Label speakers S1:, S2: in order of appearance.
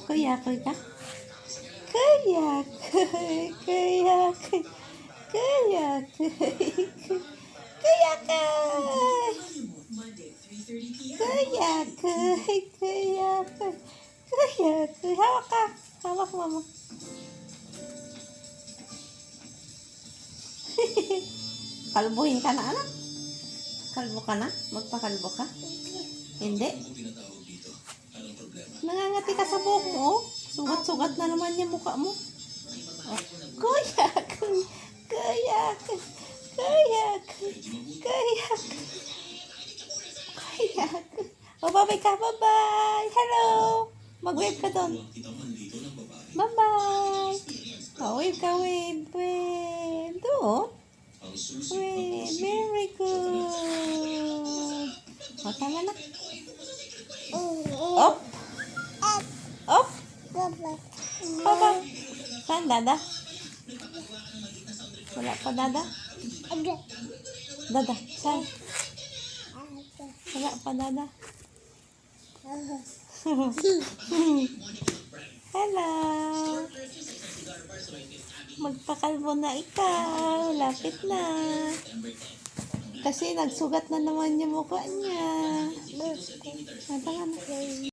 S1: Kuya ka? Kuya. Kuya ka. Hawak ka. Hawak mama. Kalbuhin ka na, anak? Kalbo ka na? Magpakalbo ka? Hindi? Nangangati ka sa buhok mo, oh. Sugat-sugat na naman yung mukha mo. Oh. Kuya. Oh, bye-bye ka. Bye-bye. Hello. Mag-wave ka doon. Bye-bye. Oh, wave ka, wave. Wave. Doon. Wave. Very good. O, tama na. Up. Up. Papa. Saan, dada? Wala pa, dada? Dada, saan? Wala pa, dada? Hello. Magpakalbo na ikaw. Lapit na. Kasi nagsugat na naman yung mukha niya. Matanga na.